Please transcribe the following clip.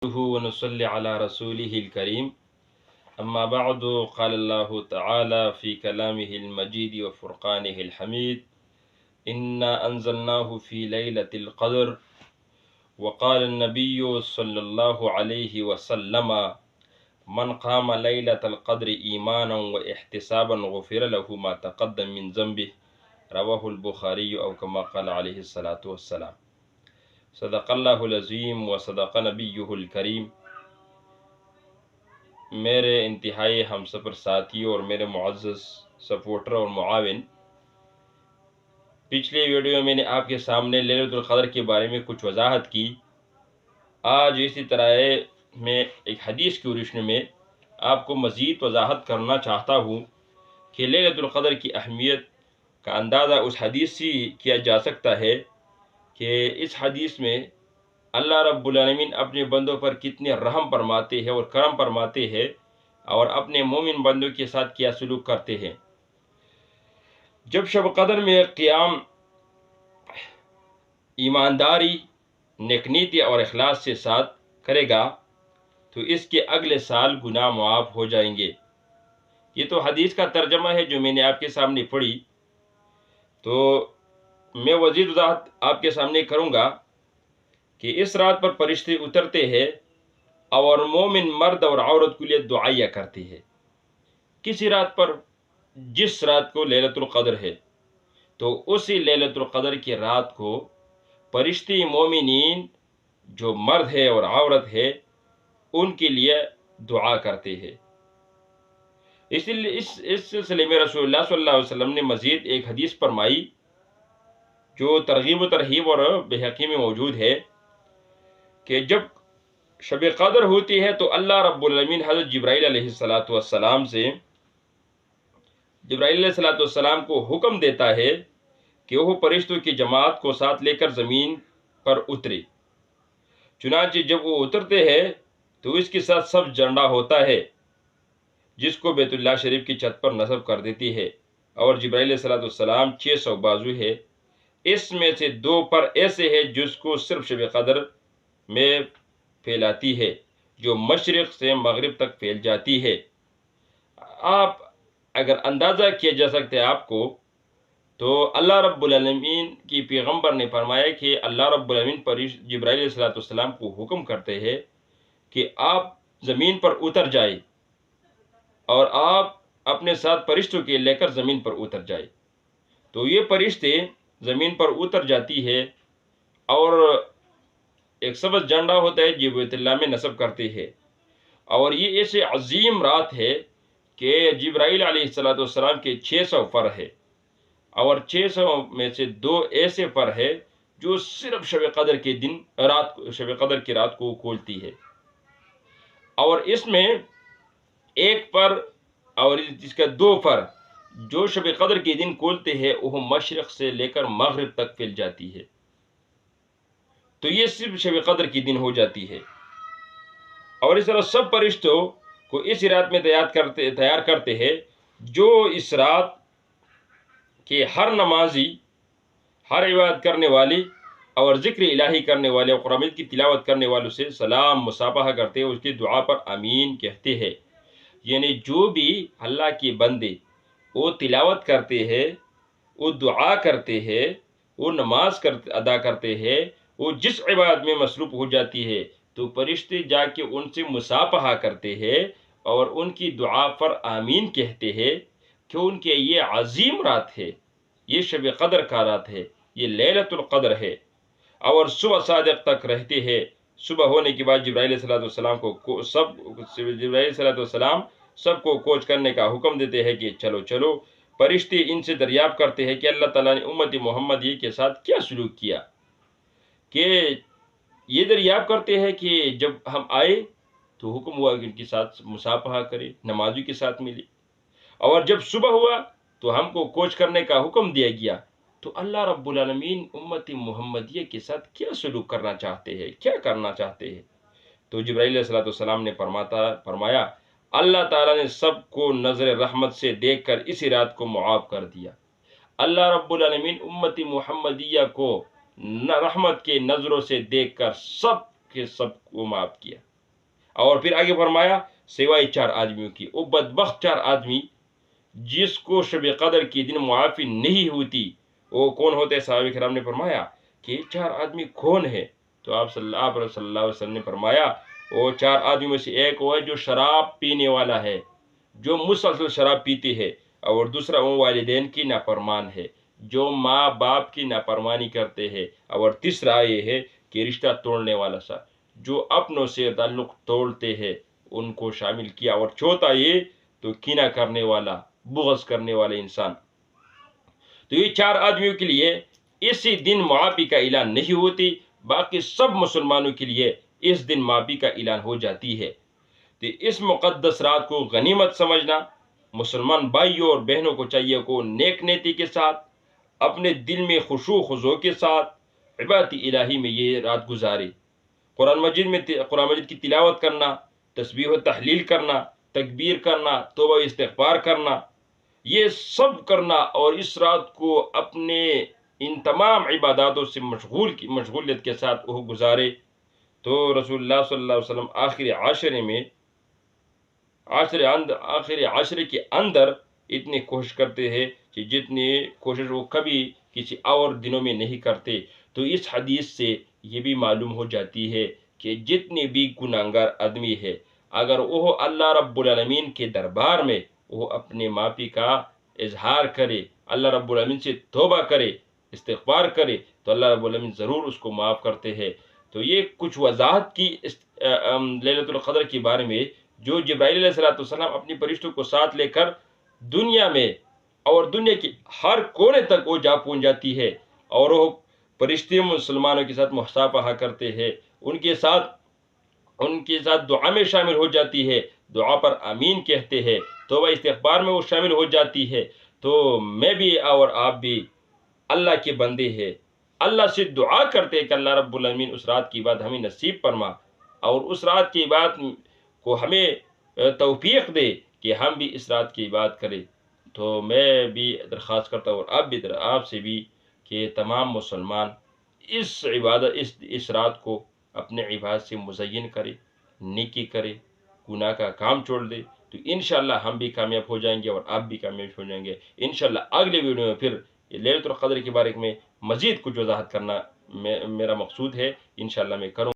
ونصلي على رسوله الكريم أما بعد قال الله تعالى في كلامه المجيد وفرقانه الحميد إنا أنزلناه في ليلة القدر وقال النبي صلى الله عليه وسلم من قام ليلة القدر إيمانا واحتسابا غفر له ما تقدم من ذنبه رواه البخاري أو كما قال عليه الصلاة والسلام صدق اللہ العظیم و صدق نبیہ الکریم۔ میرے انتہائی ہم سفر ساتھیوں اور میرے معزز سپورٹر اور معاون، پچھلے ویڈیو میں نے آپ کے سامنے لیلۃ القدر کے بارے میں کچھ وضاحت کی۔ آج اسی طرح میں ایک حدیث کی روشنی میں آپ کو مزید وضاحت کرنا چاہتا ہوں کہ لیلۃ القدر کی اہمیت کا اندازہ اس حدیث سے کیا جا سکتا ہے کہ اس حدیث میں اللہ رب العالمین اپنے بندوں پر کتنے رحم فرماتے ہیں اور کرم فرماتے ہیں اور اپنے مومن بندوں کے ساتھ کیا سلوک کرتے ہیں۔ جب شب قدر میں قیام ایمانداری، نیکنیتی اور اخلاص سے ساتھ کرے گا تو اس کے اگلے سال گناہ معاف ہو جائیں گے۔ یہ تو حدیث کا ترجمہ ہے جو میں نے آپ کے سامنے پڑھی، تو میں مزید وضاحت آپ کے سامنے کروں گا کہ اس رات پر فرشتے اترتے ہیں اور مومن مرد اور عورت کے لیے دعائیہ کرتے ہیں۔ کسی رات پر، جس رات کو لیلۃ القدر ہے، تو اسی لیلۃ القدر کی رات کو فرشتے مومنین جو مرد ہے اور عورت ہے ان کے لیے دعا کرتے ہیں۔ اس سلسلے میں رسول اللہ صلی اللہ علیہ وسلم نے مزید ایک حدیث فرمائی جو ترغیب و ترہیب اور بحقی میں موجود ہے کہ جب شب قدر ہوتی ہے تو اللہ رب العالمین حضرت جبرائیل علیہ السلام کو حکم دیتا ہے کہ وہ فرشتوں کی جماعت کو ساتھ لے کر زمین پر اترے۔ چنانچہ جب وہ اترتے ہیں تو اس کے ساتھ سبز جھنڈا ہوتا ہے جس کو بیت اللہ شریف کی چھت پر نصب کر دیتی ہے، اور جبرائیل علیہ السلام 600 بازو ہے۔ اس میں سے 2 پر ایسے ہے جس کو صرف شب قدر میں پھیلاتی ہے، جو مشرق سے مغرب تک پھیل جاتی ہے۔ آپ اگر اندازہ کیا جا سکتے ہیں آپ کو، تو اللہ رب العالمین کی پیغمبر نے فرمایا کہ اللہ رب العالمین جبرائیل علیہ السلام کو حکم کرتے ہیں کہ آپ زمین پر اتر جائے اور آپ اپنے ساتھ فرشتوں کے لے کر زمین پر اتر جائے۔ تو یہ فرشتے زمین پر اتر جاتی ہے اور ایک سبز جھنڈا ہوتا ہے جو بیت اللہ میں نصب کرتے ہیں، اور یہ ایسے عظیم رات ہے کہ جبرائیل علیہ السلام کے 600 پر ہے، اور 600 میں سے 2 ایسے پر ہے جو صرف شب قدر کی رات کو کھولتی ہے، اور اس میں ایک پر اور اس کا 2 پر جو شب قدر کے دن کھولتے ہیں وہ مشرق سے لے کر مغرب تک پھیل جاتی ہے۔ تو یہ صرف شب قدر کی دن ہو جاتی ہے، اور اس طرح سب فرشتوں کو اس رات میں تیار کرتے ہیں جو اس رات کے ہر نمازی، ہر عبادت کرنے والی اور ذکر الہی کرنے والے اور قرآن کی تلاوت کرنے والوں سے سلام مصافحہ کرتے ہیں، اس کی دعا پر آمین کہتے ہیں۔ یعنی جو بھی اللہ کے بندے وہ تلاوت کرتے ہیں، وہ دعا کرتے ہیں، وہ نماز ادا کرتے ہیں، وہ جس عبادت میں مصروف ہو جاتی ہے تو فرشتے جا کے ان سے مصافحہ کرتے ہیں اور ان کی دعا پر آمین کہتے ہیں کہ ان کے یہ عظیم رات ہے، یہ شب قدر کا رات ہے، یہ لیلۃ القدر ہے، اور صبح صادق تک رہتے ہیں۔ صبح ہونے کے بعد جبرائیل علیہ السلام سب کو کوچ کرنے کا حکم دیتے ہیں کہ چلو۔ فرشتے ان سے دریافت کرتے ہیں کہ اللہ تعالیٰ نے امت محمدیہ کے ساتھ کیا سلوک کیا، کہ یہ دریافت کرتے ہیں کہ جب ہم آئے تو حکم ہوا کہ ان کے ساتھ مصافحہ کرے، نمازی کے ساتھ ملے، اور جب صبح ہوا تو ہم کو کوچ کرنے کا حکم دیا گیا۔ تو اللہ رب العالمین امت محمدیہ کے ساتھ کیا سلوک کرنا چاہتے ہیں، کیا کرنا چاہتے ہیں؟ تو جبرائیل علیہ السلام نے فرمایا اللہ تعالیٰ نے سب کو نظر رحمت سے دیکھ کر اسی رات کو معاف کر دیا۔ اللہ رب العالمین امت محمدیہ کو رحمت کے نظروں سے دیکھ کر سب کے سب کو معاف کیا۔ اور پھر آگے فرمایا سوائے 4 آدمیوں کی، وہ بدبخت 4 آدمی جس کو شب قدر کی دن معافی نہیں ہوتی، وہ کون ہوتے؟ صحابہ کرام نے فرمایا کہ 4 آدمی کون ہے؟ تو آپ صلی اللہ علیہ وسلم نے فرمایا وہ 4 آدمیوں میں سے ایک وہ ہے جو شراب پینے والا ہے، جو مسلسل شراب پیتے ہے، اور دوسرا وہ والدین کی نافرمان ہے، جو ماں باپ کی نافرمانی کرتے ہیں، اور تیسرا یہ ہے کہ رشتہ توڑنے والا سا، جو اپنوں سے تعلق توڑتے ہیں، ان کو شامل کیا، اور چوتھا یہ تو کینہ کرنے والا، بغض کرنے والے انسان۔ تو یہ 4 آدمیوں کے لیے اسی دن معافی کا اعلان نہیں ہوتی، باقی سب مسلمانوں کے لیے اس دن معافی کا اعلان ہو جاتی ہے۔ تو اس مقدس رات کو غنیمت سمجھنا، مسلمان بھائیوں اور بہنوں کو چاہیے کو نیک نیتی کے ساتھ، اپنے دل میں خشوع خضوع کے ساتھ عبادت الہی میں یہ رات گزارے۔ قرآن مجید کی تلاوت کرنا، تسبیح و تحلیل کرنا، تکبیر کرنا، توبہ و استغفار کرنا، یہ سب کرنا، اور اس رات کو اپنے ان تمام عباداتوں سے مشغولیت کے ساتھ وہ گزارے۔ تو رسول اللہ صلی اللہ علیہ وسلم آخر عشرے کے اندر اتنی کوشش کرتے ہیں کہ جتنی کوشش وہ کبھی کسی اور دنوں میں نہیں کرتے۔ تو اس حدیث سے یہ بھی معلوم ہو جاتی ہے کہ جتنے بھی گناہگار آدمی ہے، اگر وہ اللہ رب العالمین کے دربار میں وہ اپنے معافی کا اظہار کرے، اللہ رب العالمین سے توبہ کرے، استغفار کرے، تو اللہ رب العالمین ضرور اس کو معاف کرتے ہیں۔ تو یہ کچھ وضاحت کی لیلۃ القدر کے بارے میں، جو جبرائیل علیہ السلام اپنی فرشتوں کو ساتھ لے کر دنیا میں اور دنیا کے ہر کونے تک وہ جا پہنچ جاتی ہے، اور وہ فرشتے مسلمانوں کے ساتھ مصافحہ کرتے ہیں، ان کے ساتھ دعا میں شامل ہو جاتی ہے، دعا پر آمین کہتے ہیں، توبہ استغفار میں وہ شامل ہو جاتی ہے۔ تو میں بھی اور آپ بھی اللہ کے بندے ہیں، اللہ سے دعا کرتے ہیں کہ اللہ رب العالمین اس رات کی بات ہمیں نصیب فرما، اور اس رات کی بات کو ہمیں توفیق دے کہ ہم بھی اس رات کی بات کریں۔ تو میں بھی درخواست کرتا ہوں، اور آپ سے بھی، کہ تمام مسلمان اس رات کو اپنے عبادت سے مزین کرے، نیکی کرے، گناہ کا کام چھوڑ دے، تو انشاءاللہ ہم بھی کامیاب ہو جائیں گے اور آپ بھی کامیاب ہو جائیں گے۔ انشاءاللہ اگلے ویڈیو میں پھر لیلۃ القدر کے بارے میں مزید کچھ وضاحت کرنا میرا مقصود ہے، انشاءاللہ میں کروں۔